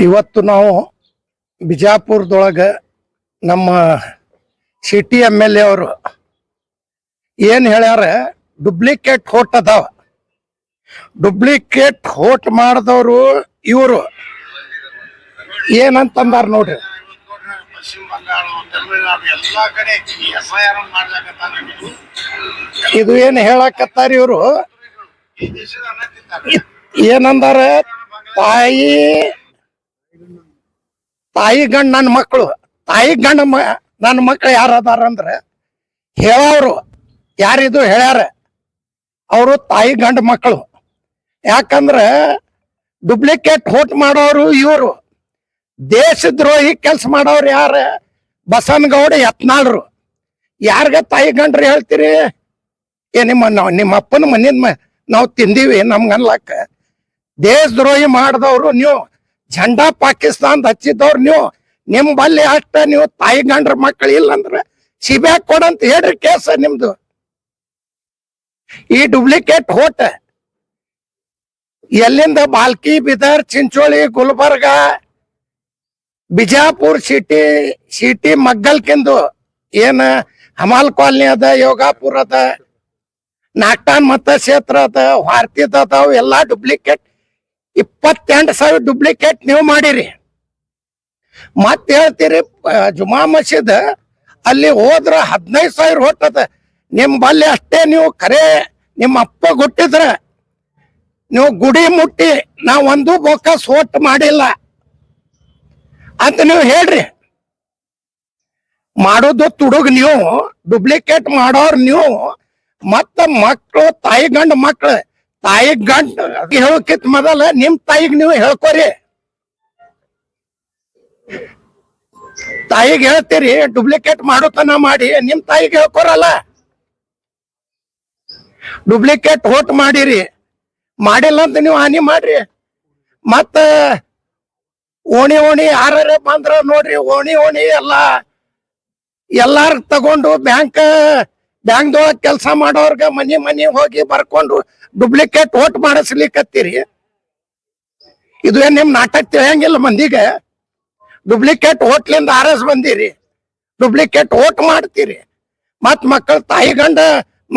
ಇವತ್ತು ನಾವು ಬಿಜಾಪುರದೊಳಗ ನಮ್ಮ ಸಿಟಿ MLA ಅವರು ಏನ್ ಹೇಳ್ಯಾರ, ಡುಪ್ಲಿಕೇಟ್ ಹೋಟ್ ಅದಾವ. ಡುಪ್ಲಿಕೇಟ್ ಹೋಟ್ ಮಾಡಿದವರು ಇವರು ಏನಂತಂದಾರ ನೋಡ್ರಿ. ಇದು ಏನ್ ಹೇಳಕತ್ತಾರ ಇವರು, ಏನಂದಾರ, ತಾಯಿ ಗಂಡ ನನ್ನ ಮಕ್ಕಳು, ತಾಯಿ ಗಂಡ ನನ್ನ ಮಕ್ಕಳು ಯಾರದಾರ ಅಂದ್ರೆ ಹೇಳೋರು ಯಾರಿದು ಹೇಳ್ಯಾರ, ಅವರು ತಾಯಿ ಗಂಡ ಮಕ್ಕಳು. ಯಾಕಂದ್ರೆ ಡುಪ್ಲಿಕೇಟ್ ಹೋಟ್ ಮಾಡೋರು ಇವರು. ದೇಶದ್ರೋಹಿ ಕೆಲಸ ಮಾಡೋರು ಯಾರ, ಬಸನಗೌಡ ಯತ್ನಾಳ್ರು. ಯಾರ್ಗ ತಾಯಿ ಗಂಡ್ರು ಹೇಳ್ತೀರಿ? ನಿಮ್ಮ ಅಪ್ಪನ ಮನೆಯಿಂದ ನಾವು ತಿಂದೀವಿ ನಮ್ಗನ್ಲಕ್ಕ. ದೇಶದ್ರೋಹಿ ಮಾಡಿದವ್ರು ನೀವು, झंडा ಪಾಕಿಸ್ತಾನ ಹಚ್ಚಿದವ್ರು ನೀವು. ನಿಮ್ ಬಲ್ಲಿ ಅಷ್ಟ ನೀವು ತಾಯಿ ಗಂಡ್ರ ಮಕ್ಕಳು ಇಲ್ಲಂದ್ರೆ ಸಿಬಿಐ ಕೊಡಂತ ಹೇಳ್ರಿ ಕೇಸ ನಿಮ್ದು. ಈ ಡುಪ್ಲಿಕೇಟ್ ಹೋಟ್ ಎಲ್ಲಿಂದ ಬಾಲ್ಕಿ, ಬೀದರ್, ಚಿಂಚೋಳಿ, ಗುಲ್ಬರ್ಗ, ಬಿಜಾಪುರ್ ಸಿಟಿ ಮಗ್ಗಲ್ಕಿಂದು ಏನ ಹಮಾಲ್ ಕಾಲನಿ ಅದ, ಯೋಗಾಪುರ ಅದ, ನಾಗ್ಟಾನ್ ಮತಕ್ಷೇತ್ರ ಅದ, ಭಾರತೀದ ಅದಾವ, ಎಲ್ಲಾ ಡುಪ್ಲಿಕೇಟ್ 28,000 ಡುಪ್ಲಿಕೇಟ್ ನೀವು ಮಾಡಿರಿ. ಮತ್ತೆ ಹೇಳ್ತೀರಿ ಜುಮಾ ಮಸೀದ್ ಅಲ್ಲಿ ಹೋದ್ರ 15,000 ಹೊಟ್ಟದ. ನಿಮ್ ಬಲ್ಲಿ ಅಷ್ಟೇ. ನೀವು ಖರೆ ನಿಮ್ಮ ಅಪ್ಪ ಹುಟ್ಟಿದ್ರ ನೀವು ಗುಡಿ ಮುಟ್ಟಿ ನಾ ಒಂದು ಬೋಕಸ್ ಹೋಟ್ ಮಾಡಿಲ್ಲ ಅಂತ ನೀವು ಹೇಳ್ರಿ. ಮಾಡೋದು ತುಡುಗ್ ನೀವು, ಡುಪ್ಲಿಕೇಟ್ ಮಾಡೋರ್ ನೀವು. ಮತ್ತ ಮಕ್ಕಳು, ತಾಯಿ ಗಂಡ ಮಕ್ಕಳು, ತಾಯಿ ಗಂಡ ಹೇಳೋಕಿತ್ ಮೊದಲ ನಿಮ್ ತಾಯಿಗ್ ನೀವು ಹೇಳ್ಕೊರಿ. ತಾಯಿಗೆ ಹೇಳ್ತೀರಿ ಡುಪ್ಲಿಕೇಟ್ ಮಾಡೋತನ ಮಾಡಿ, ನಿಮ್ ತಾಯಿಗೆ ಹೇಳ್ಕೊರಲ್ಲ. ಡುಪ್ಲಿಕೇಟ್ ಹೋಟ್ ಮಾಡಿರಿ, ಮಾಡಿಲ್ಲ ಅಂತ ನೀವು ಹಾನಿ ಮಾಡ್ರಿ. ಮತ್ತ ಓಣಿ ಯಾರ ಬಂದ್ರ ನೋಡ್ರಿ, ಓಣಿ ಎಲ್ಲಾರು ತಗೊಂಡು ಬ್ಯಾಂಕ್ದೊಳಗ ಕೆಲಸ ಮಾಡೋರ್ಗ ಮನಿ ಹೋಗಿ ಬರ್ಕೊಂಡು ಡುಪ್ಲಿಕೇಟ್ ಹೋಟ್ ಮಾಡಿಸ್ಲಿಕ್ಕತ್ತೀರಿ. ಇದು ಏನ್ ನಿಮ್ ನಾಟಕ ತಿಳಿಯಂಗಿಲ್ಲ ಮಂದಿಗೆ? ಡುಪ್ಲಿಕೇಟ್ ಹೋಟ್ಲಿಂದ ಆರಸ್ ಬಂದಿರಿ, ಡುಪ್ಲಿಕೇಟ್ ಹೋಟ್ ಮಾಡ್ತೀರಿ. ಮತ್ ಮಕ್ಕಳು ತಾಯಿ ಗಂಡ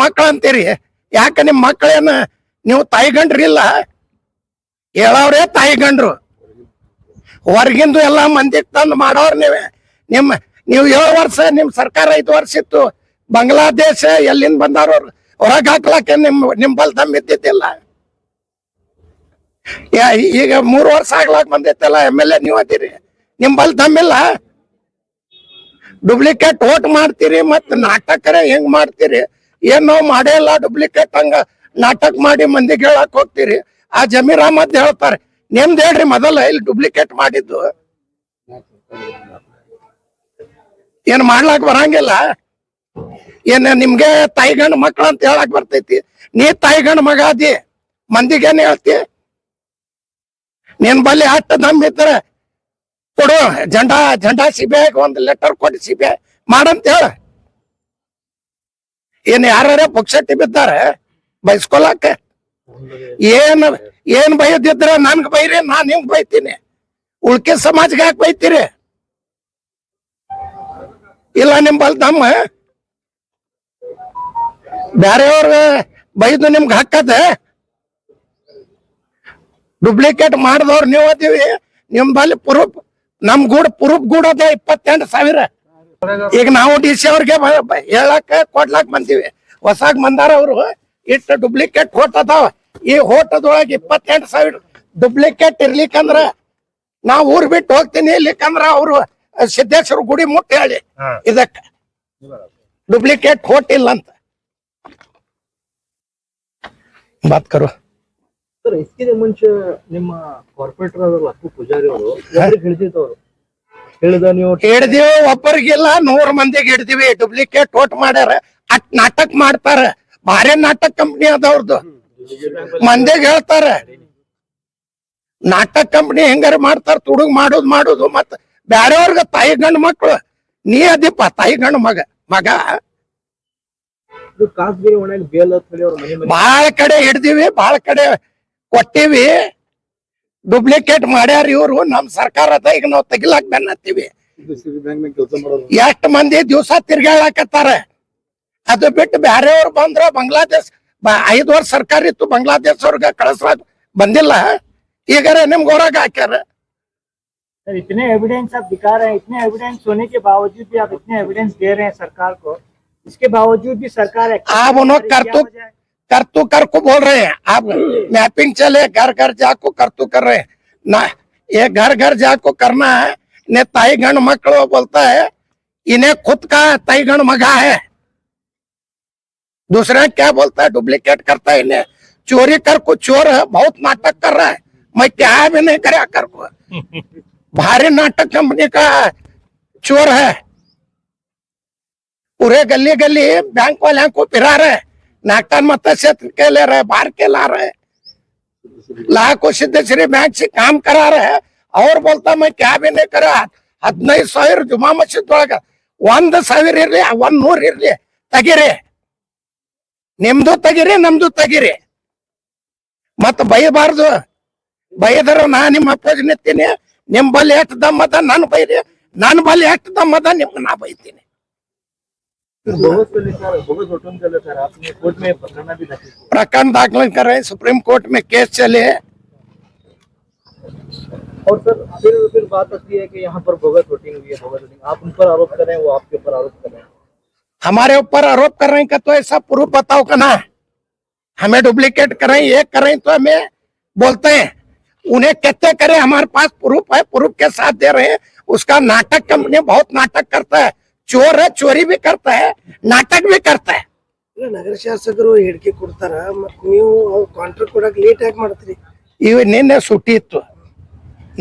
ಮಕ್ಕಳು ಅಂತೀರಿ. ಯಾಕ ನಿಮ್ ಮಕ್ಕಳೇನ ನೀವು ತಾಯಿ ಗಂಡ್ರಿಲ್ಲ? ಹೇಳವ್ರೆ ತಾಯಿ ಗಂಡ್ರು. ಹೊರಗಿಂದು ಎಲ್ಲಾ ಮಂದಿ ತಂದು ಮಾಡೋರ್ ನೀವೇ. ನೀವು 7 ವರ್ಷ ನಿಮ್ ಸರ್ಕಾರ 5 ವರ್ಷ ಇತ್ತು. ಬಾಂಗ್ಲಾದೇಶ ಎಲ್ಲಿಂದ ಬಂದಾರ ಹೊರಗೆ ಹಾಕ್ಲಕ್ಕೆ ನಿಂಬಲ್ ದಮ್ ಇದ್ದಿದ್ದಿಲ್ಲ. ಈಗ 3 ವರ್ಷ ಆಗ್ಲಾಕ್ ಬಂದಿತ್ತಲ್ಲ MLA ನೀವು ಅದಿರಿ, ನಿಂಬಲ್ ದಮ್ಮಿಲ್ಲ. ಡುಪ್ಲಿಕೇಟ್ ಹೋಟ್ ಮಾಡ್ತೀರಿ, ಮತ್ ನಾಟಕರ ಹೆಂಗ್ ಮಾಡ್ತೀರಿ? ಏನ್ ನಾವು ಮಾಡೇ ಇಲ್ಲ ಡುಪ್ಲಿಕೇಟ್, ಹಂಗ ನಾಟಕ ಮಾಡಿ ಮಂದಿಗೆ ಹೇಳಕ್ ಹೋಗ್ತೀರಿ. ಆ ಜಮೀರ್ ಅಹಮದ್ ಹೇಳ್ತಾರೆ, ನಿಮ್ದು ಹೇಳ್ರಿ ಮೊದಲ ಇಲ್ಲಿ ಡುಪ್ಲಿಕೇಟ್ ಮಾಡಿದ್ದು. ಏನ್ ಮಾಡ್ಲಾಕ್ ಬರಂಗಿಲ್ಲ? ಏನ್ ನಿಮ್ಗೆ ತಾಯಿ ಗಂಡ ಮಕ್ಳು ಅಂತ ಹೇಳಕ್ ಬರ್ತೈತಿ? ನೀ ತಾಯಿ ಗಂಡ ಮಗ ಅದಿ, ಮಂದಿಗೇನ್ ಹೇಳ್ತಿ? ನಿನ್ ಬಲ್ಲಿ ಅಷ್ಟ ದಮ್ ಇದ್ರ ಕೊಡು, ಜಂಡಾ ಸಿಬಿಐ ಒಂದು ಲೆಟರ್ ಕೊಟ್ಟು ಸಿಬಿಐ ಮಾಡಂತ ಹೇಳ. ಏನ್ ಯಾರ ಪುಕ್ಷಟ್ಟಿ ಬಿದ್ದಾರ ಬೈಸ್ಕೊಳಕ? ಏನ್ ಬೈದಿದ್ರ ನನ್ಗ್ ಬೈರಿ, ನಾನ್ ನಿಮ್ಗ್ ಬೈತೀನಿ. ಉಳ್ಕೆ ಸಮಾಜಕ್ಕೆ ಯಾಕೆ ಬೈತೀರಿ? ಇಲ್ಲ ನಿಂಬಲ್ ದಮ್ಮ ಬ್ಯಾರೆಯವ್ರ ಬೈದು ನಿಮ್ಗೆ ಹಾಕದ? ಡುಪ್ಲಿಕೇಟ್ ಮಾಡಿದವ್ರು ನೀವು ಅದೀವಿ. ನಿಂಬಲ್ಲಿ ಪ್ರೂಫ್, ನಮ್ ಪ್ರೂಫ್ ಗೂಡದ 28,000. ಈಗ ನಾವು DC ಅವ್ರಿಗೆ ಹೇಳಕ್ ಕೊಡ್ಲಾಕ್ ಬಂದೀವಿ. ಹೊಸಾಗ್ ಬಂದಾರ ಅವ್ರು, ಇಟ್ಟು ಡುಪ್ಲಿಕೇಟ್ ಹೋಟ್ ಅದಾವ. ಈ ಹೋಟದೊಳಗೆ 28,000 ಡುಪ್ಲಿಕೇಟ್ ಇರ್ಲಿಕ್ಕಂದ್ರ ನಾವ್ ಊರ್ ಬಿಟ್ಟು ಹೋಗ್ತೀನಿ. ಇರ್ಲಿಕ್ಕಂದ್ರ ಅವ್ರು ಸಿದ್ದೇಶ್ವರ ಗುಡಿ ಮುಟ್ಟಿ ಹೇಳಿ ಇದಕ್ಕ ಡುಪ್ಲಿಕೇಟ್ ಹೋಟ್ ಇಲ್ಲ ಅಂತ ಬಾತ್ ಕರು. ಸರ್, ಇದಕ್ಕೆ ಮುಂಚೆ ನಿಮ್ಮ ಕಾರ್ಪೊರೇಟರ್ ಲಕ್ಕು ಪೂಜಾರಿ ಅವರು ಹಿಡ್ದಿವಿ, ಒಬ್ಬರಿಗಿಲ್ಲ 100 ಮಂದಿಗೆ ಹಿಡ್ದಿವಿ. ಡುಪ್ಲಿಕೇಟ್ ಹೋಟ್ ಮಾಡ್ಯಾರ, ಅಟ್ ನಾಟಕ ಮಾಡ್ತಾರ. ಭಾರಿ ನಾಟಕ ಕಂಪ್ನಿ ಅದವ್ರದ್ದು. ಮಂದಿಗೆ ಹೇಳ್ತಾರ ನಾಟಕ ಕಂಪ್ನಿ ಹೆಂಗಾರ ಮಾಡ್ತಾರ, ತುಡುಗ್ ಮಾಡುದು. ಮತ್ತ ಬ್ಯಾರೆಯವ್ರಿಗೆ ತಾಯಿ ಗಂಡ ಮಕ್ಳು, ನೀ ಅದಿಪ್ಪ ತಾಯಿ ಗಂಡ ಮಗ. ಬಾಳ ಕಡೆ ಹಿಡ್ದಿವಿ, ಬಾಳ ಕಡೆ ಕೊಟ್ಟಿವಿ. ಡೂಪ್ಲಿಕೇಟ್ ಮಾಡ್ಯಾರ ಇವ್ರು. ನಮ್ ಸರ್ಕಾರದ ಈಗ ನಾವು ತೆಗಿಲಾಕ್ ಬೆನ್ನತ್ತೀವಿ. ಎಷ್ಟ್ ಮಂದಿ ದಿವಸ ತಿರ್ಗಾಳಕತ್ತಾರ. ಅದು ಬಿಟ್ಟು ಬ್ಯಾರೆಯವ್ರು ಬಂದ್ರ ಬಾಂಗ್ಲಾದೇಶ್ 5 ವರ್ಷ ಸರ್ಕಾರ ಇತ್ತು, ಬಾಂಗ್ಲಾದೇಶ್ ಅವ್ರಿಗೆ ಕಳಿಸ್ಲಾಕ ಬಂದಿಲ್ಲ. ಈಗಾರ ನಿಮ್ಗೆ ಹೊರಗ ಹಾಕ್ಯಾರ. सर इतने एविडेंस आप दिखा रहे हैं, इतने एविडेंस होने के बावजूद भी आप इतने एविडेंस दे रहे हैं सरकार को, इसके बावजूद भी सरकार आप उन्होंने करतू कर को बोल रहे हैं। आप मैपिंग चले घर घर जाको करतू कर रहे हैं ना। ये घर घर जाको करना है। ने ताईगण मकड़ो बोलता है, इन्हें खुद का ताईगण मगा है। दूसरा क्या बोलता है, डुप्लीकेट करता है। इन्हें चोरी कर को चोर है, बहुत नाटक कर रहा है। मैं क्या भी नहीं कराया कर को। भारी नाटक कंपनी का चोर है। पूरे गली गली बैंक वाले को फिरा रहे, नागतान मत क्षेत्र के ले रहे, बाहर के ला रहे, लाखों सिद्धेश्वरी बैंक से काम करा रहे। और बोलता मैं क्या भी नहीं करा। 15,000 जुमा मस्जिद ಒಳಗ 1,000 ಇರ್ಲಿ 100 ಇರ್ಲಿ ತೆಗಿರಿ, ನಿಮ್ದು ತೆಗಿರಿ ನಮ್ದು ತೆಗಿರಿ. ಮತ್ ಬೈಬಾರ್ದು. ಬೈದ್ರ ನಾ ನಿಮ್ಮ ಅಪ್ಪೋಜ್ ನಿಂತೀನಿ. ನಿಮ್ ಬಲ್ಲಿ ಎಷ್ಟು ದಮ್ಮದ ನನ್ ಬೈರಿ, ನನ್ ಬಲ್ಲಿ ಎಷ್ಟು ದಮ್ಮದ ನಿಮ್ಗೆ ನಾ ಬೈತೀನಿ. बोगस को लेकर बोगस वोटों को लेकर आपने कोर्ट में प्रकरण भी दाखिल किया। प्रकरण दाखिल करे, सुप्रीम कोर्ट में केस चले। और सर फिर बात आती है कि यहाँ पर बोगस वोटिंग हुई है, बोगस वोटिंग आप उन पर आरोप कर रहे हैं, वो आपके ऊपर आरोप कर रहे हैं। हमारे ऊपर आरोप कर रहे हैं तो ऐसा प्रूफ बताओ का ना। हमें डुप्लीकेट कर रहे हैं, ये कर रहे हैं तो हमें बोलते हैं। उन्हें कहते करे हमारे पास प्रूफ है, प्रूफ के साथ दे रहे हैं। उसका नाटक कंपनी बहुत नाटक करता है। चोर है, चोरी भी करता है, नाटक भी करता है। ನಗರ ಶಾಸಕರು ಹೇಳಿಕೆ ಕೊಡ್ತಾರ, ಮತ್ ನೀವು ಕಾಂಟ್ರಾಕ್ಟ್ ಕೊಡಕ್ ಲೇಟ್ ಯಾಕೆ ಮಾಡ್ತೀರಿ? ಇವ್ ನಿನ್ನೆ ಸುಟ್ಟಿ ಇತ್ತು,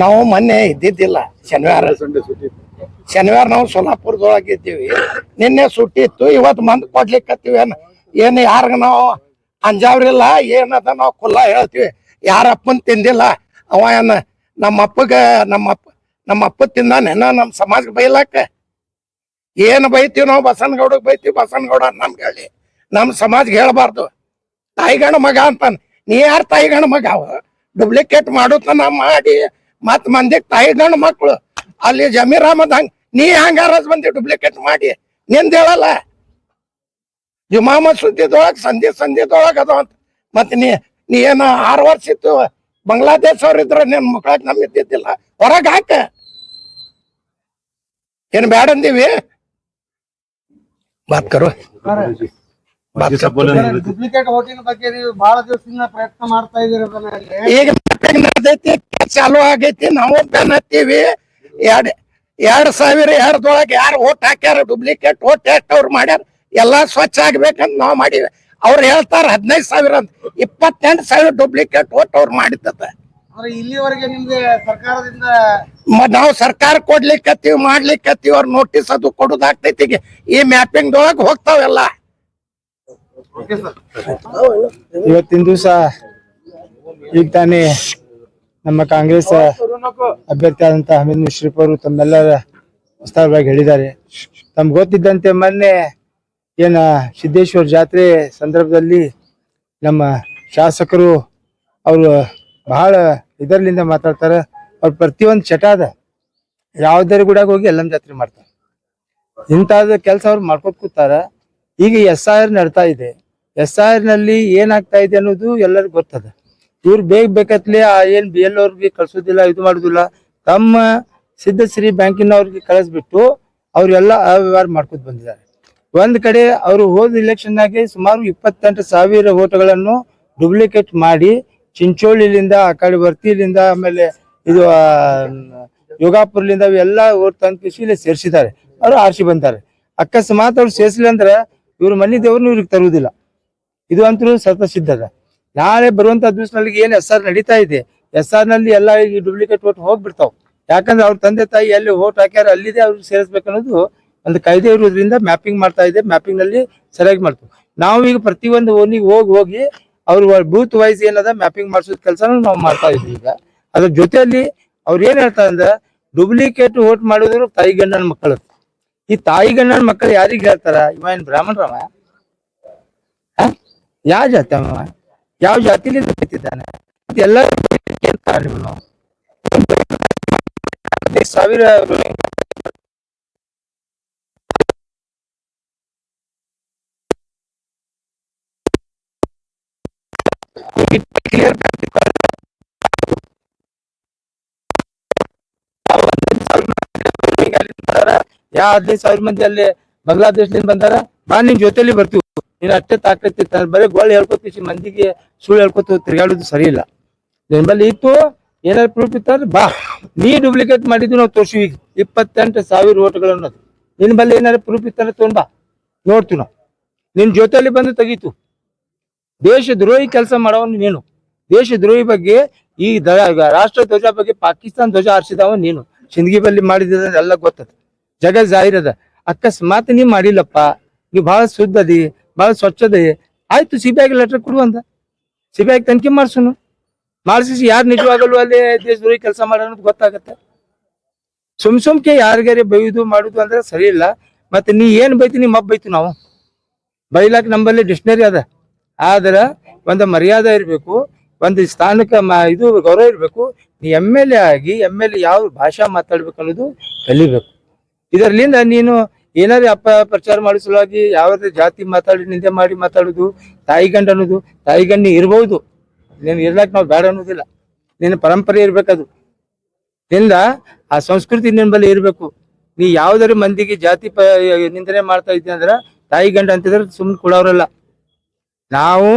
ನಾವು ಮೊನ್ನೆ ಇದ್ದಿದ್ದಿಲ್ಲ. ಶನಿವಾರ ನಾವು ಸೋಲಾಪುರದೊಳಗೆ ಇದ್ದೀವಿ. ನಿನ್ನೆ ಸುಟ್ಟಿ ಇತ್ತು, ಇವತ್ತು ಮಂದ್ ಕೊಡ್ಲಿಕ್ಕತ್ತೀವಿ. ಏನ್ ಯಾರಿಗ ನಾವು ಅಂಜಾವ್ರಿಲ್ಲ, ಏನದ ನಾವು ಖುಲ್ಲಾ ಹೇಳ್ತೀವಿ. ಯಾರಪ್ಪನ್ ತಿಂದಿಲ್ಲ. ಅವ ಏನ ನಮ್ಮ ಅಪ್ಪ ತಿಂದಾನೇನ ನಮ್ಮ ಸಮಾಜಕ್ಕೆ ಬೈಲಾಕ? ಏನ್ ಬೈತೀವಿ ನಾವು? ಬಸನಗೌಡಗ್ ಬೈತೀವಿ, ಬಸನಗೌಡ ನಮ್ಗೆ ಹೇಳಿ. ನಮ್ ಸಮಾಜ್ಗೆ ಹೇಳ್ಬಾರ್ದು. ತಾಯಿಗಣ ಮಗ ಅಂತಾನ. ನೀ ಯಾರ ತಾಯಿಗಣ ಮಗ? ಡೂಪ್ಲಿಕೇಟ್ ಮಾಡೋತನ ಮಾಡಿ ಮತ್ ಮಂದಿಗೆ ತಾಯಿಗಣ ಮಕ್ಳು ಅಲ್ಲಿ ಜಮೀರ್ ಅಹಮದ್ ಹಂಗ ನೀ ಹಂಗಾರ ಬಂದಿ ಡೂಪ್ಲಿಕೇಟ್ ಮಾಡಿ ನಿಂದ ಹೇಳಲ್ಲ. ಜುಮಾ ಮಸೂದಿದೊಳಗ್ ಸಂಧಿದೊಳಗ ಅದ ಅಂತ. ಮತ್ ನೀ ಏನ 6 ವರ್ಷ ಇತ್ತು ಬಾಂಗ್ಲಾದೇಶ್ ಅವ್ರ ಇದ್ರ ನಿನ್ ಮಕ್ಳಾಗ ನಮ್ ಇದ್ದಿದ್ದಿಲ್ಲ. ಹೊರಗ್ ಹಾಕ. ಏನ್ ಬ್ಯಾಡ ಅಂದಿವಿ? ಬಾತ್ ಕರು ಡುಪ್ಲಿಕೇಟ್ ವೋಟಿಂಗ್ ಬಗ್ಗೆ ನೀವು ಬಹಳ ದಿವಸದಿಂದ ಪ್ರಯತ್ನ ಮಾಡ್ತಾ ಇದೀರ. ಈಗ ನಡೆದೈತಿ, ಚಾಲು ಆಗೈತಿ. ನಾವು ಬೆನ್ ಹತ್ತೀವಿ. 2002 ಯಾರು ಓಟ್ ಹಾಕ್ಯಾರ, ಡೂಪ್ಲಿಕೇಟ್ ಓಟ್ ಎಷ್ಟು ಅವ್ರು ಮಾಡ್ಯಾರ, ಎಲ್ಲಾ ಸ್ವಚ್ಛ ಆಗ್ಬೇಕಂತ ನಾವ್ ಮಾಡಿವಿ. ಅವ್ರು ಹೇಳ್ತಾರ 15,000 ಅಂತ. 28,000 ಡೂಪ್ಲಿಕೇಟ್ ಓಟ್ ಅವ್ರು ಮಾಡಿದ್ದ. ಇಲ್ಲಿವರೆಗೆ ನಿಮ್ಗೆ ಸರ್ಕಾರದಿಂದ ನಾವು ಸರ್ಕಾರ ಕೊಡ್ಲಿಕ್ಕತ್ತೀವಿ, ಮಾಡ್ಲಿಕ್ಕತ್ತೀವಿ. ಅವ್ರ ನೋಟಿಸ್ ಅದು ಕೊಡುದಾಗ್ತೈತಿ. ಈ ಮ್ಯಾಪಿಂಗ್ ದೊಳಗ್ ಹೋಗ್ತಾವೆಲ್ಲ. ಇವತ್ತಿನ ದಿವಸ ಈಗ ತಾನೇ ನಮ್ಮ ಕಾಂಗ್ರೆಸ್ ಅಭ್ಯರ್ಥಿ ಆದಂತ ಹಮೀದ್ ಮುಷ್ರಿಫ್ ಅವರು ತಮ್ಮೆಲ್ಲರ ವಿಸ್ತಾರವಾಗಿ ಹೇಳಿದ್ದಾರೆ. ತಮ್ಗೆ ಗೊತ್ತಿದ್ದಂತೆ ಮೊನ್ನೆ ಏನ ಸಿದ್ದೇಶ್ವರ ಜಾತ್ರೆ ಸಂದರ್ಭದಲ್ಲಿ ನಮ್ಮ ಶಾಸಕರು ಅವರು ಬಹಳ ಇದರ್ಲಿಂದ ಮಾತಾಡ್ತಾರೆ. ಅವ್ರ ಪ್ರತಿಯೊಂದು ಚಟ ಅದ, ಯಾವ್ದಾರು ಗುಡಾಗ ಹೋಗಿ ಎಲ್ಲಮ್ಮ ಜಾತ್ರೆ ಮಾಡ್ತಾರೆ. ಇಂಥದ ಕೆಲಸ ಅವ್ರು ಮಾಡ್ಕೊತ ಕೂತಾರ. ಈಗ SIR ನಡ್ತಾ ಇದೆ. SIR ನಲ್ಲಿ ಏನಾಗ್ತಾ ಇದೆ ಅನ್ನೋದು ಎಲ್ಲರಿಗೂ ಗೊತ್ತದ. ಇವ್ರು ಬೇಕತ್ಲೆ ಏನ್ BL ಅವ್ರಿಗೆ ಕಳ್ಸೋದಿಲ್ಲ, ಇದು ಮಾಡುದಿಲ್ಲ. ತಮ್ಮ ಸಿದ್ದಶ್ರೀ ಬ್ಯಾಂಕಿನವ್ರಿಗೆ ಕಳಿಸ್ಬಿಟ್ಟು ಅವ್ರೆಲ್ಲ ಅವ್ಯವಹಾರ ಮಾಡ್ಕೊತ ಬಂದಿದ್ದಾರೆ. ಒಂದ್ ಕಡೆ ಅವರು ಹೋದ ಇಲೆಕ್ಷನ್ನಾಗೆ ಸುಮಾರು 28,000 ಓಟ್ಗಳನ್ನು ಡೂಪ್ಲಿಕೇಟ್ ಮಾಡಿ ಚಿಂಚೋಳಿಲಿಂದ ಆ ಕಡೆ ವರ್ತಿಲಿಂದ ಆಮೇಲೆ ಇದು ಯೋಗಾಪುರ್ಲಿಂದ ಅವೆಲ್ಲ ಓಟ್ ತಂದು ಇಲ್ಲಿ ಸೇರಿಸಿದ್ದಾರೆ. ಅವ್ರು ಆರ್ಸಿ ಬಂದಾರೆ. ಅಕಸ್ಮಾತ್ ಅವ್ರು ಸೇರಿಸಲಿ ಅಂದ್ರೆ ಇವ್ರ ಮನೆ ದೇವ್ರನ್ನ ಇವ್ರಿಗೆ ತರುವುದಿಲ್ಲ. ಇದು ಅಂತೂ ಸತ ಸಿದ್ಧದ. ನಾಳೆ ಬರುವಂತ ದಿವಸನಲ್ಲಿ ಏನ್ SR ನಡೀತಾ ಇದೆ, SR ನಲ್ಲಿ ಎಲ್ಲ ಈ ಡೂಪ್ಲಿಕೇಟ್ ಓಟ್ ಹೋಗ್ಬಿಡ್ತಾವ್. ಯಾಕಂದ್ರೆ ಅವ್ರ ತಂದೆ ತಾಯಿ ಎಲ್ಲಿ ಓಟ್ ಹಾಕ್ಯಾರ ಅಲ್ಲಿದೆ ಅವ್ರಿಗೆ ಸೇರಿಸ್ಬೇಕನ್ನೋದು ಒಂದು ಕಾಯ್ದೆ ಇರೋದ್ರಿಂದ ಮ್ಯಾಪಿಂಗ್ ಮಾಡ್ತಾ ಇದೆ. ಮ್ಯಾಪಿಂಗ್ ನಲ್ಲಿ ಸರಿಯಾಗಿ ಮಾಡ್ತೀವಿ. ನಾವು ಈಗ ಪ್ರತಿಯೊಂದು ಓನಿಗೆ ಹೋಗಿ ಅವ್ರ ಬೂತ್ ವೈಸ್ ಏನದ ಮ್ಯಾಪಿಂಗ್ ಮಾಡಿಸೋದ್ ಕೆಲಸ ನಾವು ಮಾಡ್ತಾ ಇದ್ವಿ. ಈಗ ಅದ್ರ ಜೊತೆಯಲ್ಲಿ ಅವ್ರು ಏನ್ ಹೇಳ್ತಾರೆ ಅಂದ್ರೆ ಡೂಪ್ಲಿಕೇಟ್ ಓಟ್ ಮಾಡಿದ್ರು ತಾಯಿ ಗಂಡನ ಮಕ್ಕಳು. ಈ ತಾಯಿ ಗಂಡನ ಮಕ್ಕಳು ಯಾರಿಗ ಹೇಳ್ತಾರ? ಇವ ಏನ್ ಬ್ರಾಹ್ಮಣರವ? ಯಾವ ಜಾತಿ ಅವ? ಯಾವ ಜಾತಿಲಿ ಬಿತ್ತಿದ್ದಾನೆ? ಎಲ್ಲ 15,000 ಕ್ಲಿಯರ್ ಯಾವ 15,000 ಮಂದಿ ಅಲ್ಲಿ ಬಾಂಗ್ಲಾದೇಶದಿಂದ ಬಂದಾರ, ಬಾ ನಿನ್ ಜೊತೆಲಿ ಬರ್ತೀವಿ, ನೀನ್ ಅಷ್ಟೇ ತಾಕತ್ತಿ ಬರೀ ಗೋಳ್ ಹೇಳ್ಕೊತೀವಿ ಮಂದಿಗೆ ಸುಳ್ಳು ಹೇಳ್ಕೊತ ತಿರ್ಗಾಡೋದು ಸರಿ ಇಲ್ಲ. ನಿಮ್ಮಲ್ಲಿ ಇತ್ತು ಏನಾದ್ರು ಪ್ರೂಫ್ ಇತ್ತಾರ ಬಾ, ನೀ ಡೂಪ್ಲಿಕೇಟ್ ಮಾಡಿದ್ದು ನಾವು ತೋರ್ಸಿವಿ 28,000 ಓಟ್ಗಳು ಅನ್ನೋದು. ನಿನ್ ಬಲ್ಲಿ ಏನಾದ್ರು ಪ್ರೂಫ್ ಇತ್ತಾರ ತೊಗೊಂಡ್ ಬಾ, ನೋಡ್ತೀವಿ ನಾವು. ನಿನ್ ಜೊತೆಲಿ ಬಂದು ತೆಗೀತು. ದೇಶ ದ್ರೋಹಿ ಕೆಲಸ ಮಾಡೋನು ನೀನು. ದೇಶ ದ್ರೋಹಿ ಬಗ್ಗೆ ಈ ರಾಷ್ಟ್ರ ಧ್ವಜ ಬಗ್ಗೆ ಪಾಕಿಸ್ತಾನ ಧ್ವಜ ಹಾರಿಸಿದವ ನೀನು. ಸಿಂದಗಿ ಬಲ್ಲಿ ಮಾಡಿದ ಎಲ್ಲ ಗೊತ್ತದ, ಜಗ ಜಾಹಿರದ. ಅಕಸ್ಮಾತ್ ನೀ ಮಾಡಿಲ್ಲಪ್ಪ, ನೀವು ಬಹಳ ಶುದ್ಧ ಅದಿ, ಬಹಳ ಸ್ವಚ್ಛದೆ, ಆಯ್ತು ಸಿಬಿಐಗೆ ಲೆಟರ್ ಕೊಡು ಅಂದ. ಸಿಬಿಐಗೆ ತನಿಖೆ ಮಾಡ್ಸೋನು, ಮಾಡಿಸಿ ಯಾರು ನಿಜವಾಗಲು ಅಲ್ಲಿ ದೇಶದ್ರೋಹಿ ಕೆಲಸ ಮಾಡೋದು ಗೊತ್ತಾಗತ್ತೆ. ಸುಮ್ಕೆ ಯಾರಿಗಾರಿ ಬೈಯುದು ಮಾಡುದು ಅಂದ್ರೆ ಸರಿ ಇಲ್ಲ. ಮತ್ತೆ ನೀ ಏನ್ ಬೈತಿ, ನಿಮ್ಮ ಹಬ್ಬ ಬೈತು ನಾವು ಬೈಲಾಕ್ ನಂಬಲ್ಲಿ ಡಿಕ್ಷನರಿ ಅದ. ಆದ್ರ ಒಂದು ಮರ್ಯಾದೆ ಇರ್ಬೇಕು, ಒಂದು ಸ್ಥಾನಕ್ಕೆ ಇದು ಗೌರವ ಇರ್ಬೇಕು. ನೀ MLA ಆಗಿ MLA ಯಾವ ಭಾಷಾ ಮಾತಾಡ್ಬೇಕು ಅನ್ನೋದು ಕಲಿಬೇಕು. ಇದರ್ಲಿಂದ ನೀನು ಏನಾದ್ರು ಪ್ರಚಾರ ಮಾಡೋ ಸಲುವಾಗಿ ಯಾವ್ದು ಜಾತಿ ಮಾತಾಡಿ ನಿಂದೆ ಮಾಡಿ ಮಾತಾಡುದು, ತಾಯಿ ಗಂಡ ಅನ್ನೋದು. ತಾಯಿ ಗಂಡ ನೀ ಇರ್ಬಹುದು, ನೀನು ಇರ್ಲಾಕ್ ನಾವು ಬೇಡ ಅನ್ನೋದಿಲ್ಲ. ನಿನ್ನ ಪರಂಪರೆ ಇರ್ಬೇಕದು, ನಿಂದ ಆ ಸಂಸ್ಕೃತಿ ನಿನ್ ಬಳಿ ಇರ್ಬೇಕು. ನೀ ಯಾವ್ದಾರು ಮಂದಿಗೆ ಜಾತಿ ನಿಂದನೆ ಮಾಡ್ತಾ ಇದ್ದಿ ಅಂದ್ರ ತಾಯಿ ಗಂಡ ಅಂತಿದ್ರೆ ಸುಮ್ಮನೆ ಕೊಡೋರಲ್ಲ. ನಾವು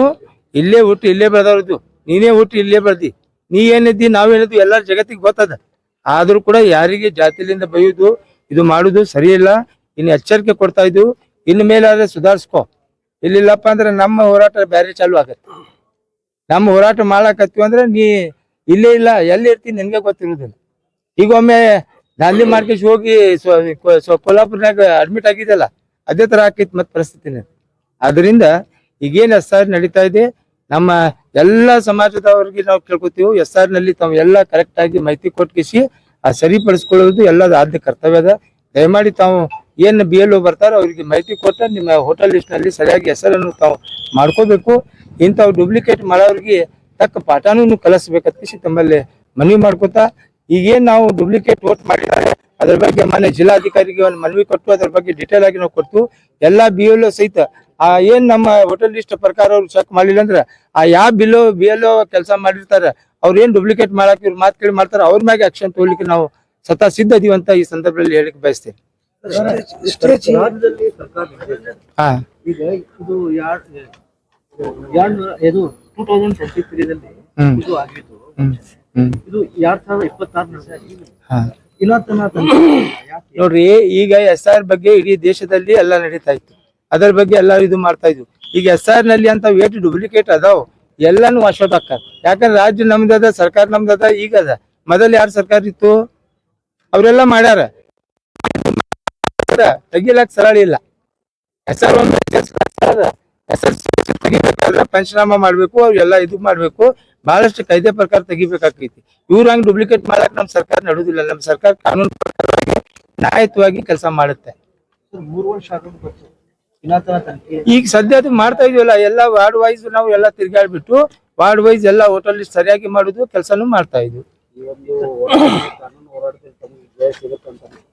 ಇಲ್ಲೇ ಹುಟ್ಟಿ ಇಲ್ಲೇ ಬೆಳೆದವ್ರದ್ದು, ನೀನೇ ಹುಟ್ಟಿ ಇಲ್ಲೇ ಬೆಳ್ದಿ, ನೀ ಏನಿದ್ದಿ ನಾವೇನಿದ್ವಿ ಎಲ್ಲಾರ ಜಗತ್ತಿಗೆ ಗೊತ್ತದ. ಆದ್ರೂ ಕೂಡ ಯಾರಿಗೆ ಜಾತಿಲಿಂದ ಬೈಯುದು ಇದು ಮಾಡುದು ಸರಿ ಇಲ್ಲ. ಇನ್ನು ಎಚ್ಚರಿಕೆ ಕೊಡ್ತಾ ಇದ್ವು, ಇನ್ನು ಮೇಲಾದ್ರೆ ಸುಧಾರಿಸ್ಕೊ. ಇಲ್ಲಿಲ್ಲಪ್ಪ ಅಂದ್ರೆ ನಮ್ಮ ಹೋರಾಟ ಬೇರೆ ಚಾಲು ಆಗತ್ತೆ. ನಮ್ಮ ಹೋರಾಟ ಮಾಡಾಕತ್ತೀವಿ ಅಂದ್ರೆ ನೀ ಇಲ್ಲೇ ಇಲ್ಲ, ಎಲ್ಲಿ ಇರ್ತೀನಿ ನಿನ್ಗೆ ಗೊತ್ತಿರುವುದಿಲ್ಲ. ಈಗ ಒಮ್ಮೆ ಗಾಂಧಿ ಮಾರ್ಕೆಟ್ ಹೋಗಿ ಕೊಲ್ಲಾಪುರ್ನಾಗ ಅಡ್ಮಿಟ್ ಆಗಿದ್ದಲ್ಲ, ಅದೇ ತರ ಆಕೈತಿ ಮತ್ ಪರಿಸ್ಥಿತಿನ. ಅದರಿಂದ ಈಗೇನ್ SR ನಡೀತಾ ಇದೆ, ನಮ್ಮ ಎಲ್ಲಾ ಸಮಾಜದವರಿಗೆ ನಾವು ಕೇಳ್ಕೊತೀವಿ, SR ನಲ್ಲಿ ತಾವು ಎಲ್ಲ ಕರೆಕ್ಟ್ ಆಗಿ ಮಾಹಿತಿ ಕೊಟ್ಕಿಸಿ ಆ ಸರಿಪಡಿಸ್ಕೊಳ್ಳೋದು ಎಲ್ಲದ ಆದ್ಯ ಕರ್ತವ್ಯ ಅದ. ದಯಮಾಡಿ ತಾವು ಏನ್ BLO ಬರ್ತಾರೋ ಅವ್ರಿಗೆ ಮಾಹಿತಿ ಕೊಟ್ಟ ನಿಮ್ಮ ಹೋಟೆಲ್ ಲಿಸ್ಟ್ ನಲ್ಲಿ ಸರಿಯಾಗಿ ಹೆಸರನ್ನು ತಾವು ಮಾಡ್ಕೋಬೇಕು. ಇಂಥವು ಡೂಪ್ಲಿಕೇಟ್ ಮಾಡೋರಿಗೆ ತಕ್ಕ ಪಾಠನೂ ಕಲಿಸ್ಬೇಕಂತ ತಮ್ಮಲ್ಲಿ ಮನವಿ ಮಾಡ್ಕೊತಾ, ಈಗೇನ್ ನಾವು ಡೂಪ್ಲಿಕೇಟ್ ವೋಟ್ ಮಾಡಿದ್ದಾರೆ ಅದ್ರ ಬಗ್ಗೆ ಮನೆ ಜಿಲ್ಲಾಧಿಕಾರಿಗೆ ಒಂದು ಮನವಿ ಕೊಟ್ಟು ಅದ್ರ ಬಗ್ಗೆ ಡಿಟೇಲ್ ಆಗಿ ನಾವು ಕೊಟ್ಟು ಎಲ್ಲಾ BLO ಸಹಿತ ಆ ಏನ್ ನಮ್ಮ ಹೋಟೆಲ್ ಲಿಸ್ಟ್ ಪ್ರಕಾರ ಅವ್ರು ಚೆಕ್ ಮಾಡಿಲ್ಲ ಅಂದ್ರ ಆ ಯಾವ BLO ಕೆಲಸ ಮಾಡಿರ್ತಾರ ಅವ್ರ ಏನ್ ಡೂಪ್ಲಿಕೇಟ್ ಮಾಡಕ್ ಇವ್ರು ಮಾತು ಕೇಳಿ ಮಾಡ್ತಾರ ಅವ್ರ ಮ್ಯಾಗೆ ಆಕ್ಷನ್ ತಗೊಳ್ಳಿಕ್ಕೆ ನಾವು ಸದಾ ಸಿದ್ಧ ಇದೀವಿ ಅಂತ ಈ ಸಂದರ್ಭದಲ್ಲಿ ಹೇಳಿಕ್ ಬಯಸ್ತೇನೆ. ರಾಜ್ಯದಲ್ಲಿ ಸರ್ಕಾರ ನಡೆದಿದೆ. ಹಾ, ಈಗ ಇದು ಇದು 2023 ದಲ್ಲಿ ಇದು ಆಗಿದ್ದು, ಇದು 2026 ಹಾ. ಇನ್ನ ನೋಡ್ರಿ, ಈಗ SR ಬಗ್ಗೆ ಇಡೀ ದೇಶದಲ್ಲಿ ಎಲ್ಲ ನಡೀತಾ ಇತ್ತು, ಅದರ ಬಗ್ಗೆ ಎಲ್ಲ ಇದು ಮಾಡ್ತಾ ಇದ್ವು. ಈಗ SR ನಲ್ಲಿ ಅಂತ ವೇಟ್ ಡೂಪ್ಲಿಕೇಟ್ ಅದಾವ ಎಲ್ಲಾನು ವಾಶೌಟ್ ಹಾಕಾರ. ಯಾಕಂದ್ರೆ ರಾಜ್ಯ ನಮ್ದದ, ಸರ್ಕಾರ ನಮ್ದದ. ಈಗ ಅದ, ಮೊದಲು ಯಾರು ಸರ್ಕಾರ ಇತ್ತು ಅವರೆಲ್ಲ ಮಾಡ್ಯಾರ, ತೆಗಿಲಾಕ ಸರಳ ಇಲ್ಲ. SR ಪಂಚನಾಮ ಮಾಡ್ಬೇಕು, ಅವ್ರೆಲ್ಲ ಇದು ಮಾಡ್ಬೇಕು, ಬಹಳಷ್ಟು ಕಾಯ್ದೆ ಪ್ರಕಾರ ತೆಗಿಬೇಕಾಗ್ತೈತಿ. ಇವ್ರ ಹಂಗ್ ಡೂಪ್ಲಿಕೇಟ್ ಮಾಡಕ್ ನಮ್ ಸರ್ಕಾರ ನಡುದಿಲ್ಲ. ನಮ್ ಸರ್ಕಾರ ಕಾನೂನು ಪ್ರಕಾರವಾಗಿ ನ್ಯಾಯಯುತವಾಗಿ ಕೆಲಸ ಮಾಡುತ್ತೆ. 3 ವರ್ಷ ಆಗೋದು ಈಗ ಸದ್ಯ ಅದು ಮಾಡ್ತಾ ಇದೀವಲ್ಲ, ಎಲ್ಲ ವಾರ್ಡ್ ವೈಸ್ ನಾವು ಎಲ್ಲ ತಿರ್ಗಾಡ್ಬಿಟ್ಟು ವಾರ್ಡ್ ವೈಸ್ ಎಲ್ಲ ಹೋಟೆಲ್ ಲಿಸ್ಟ್ ಸರಿಯಾಗಿ ಮಾಡುದು ಕೆಲಸನೂ ಮಾಡ್ತಾ ಇದ್ವಿ.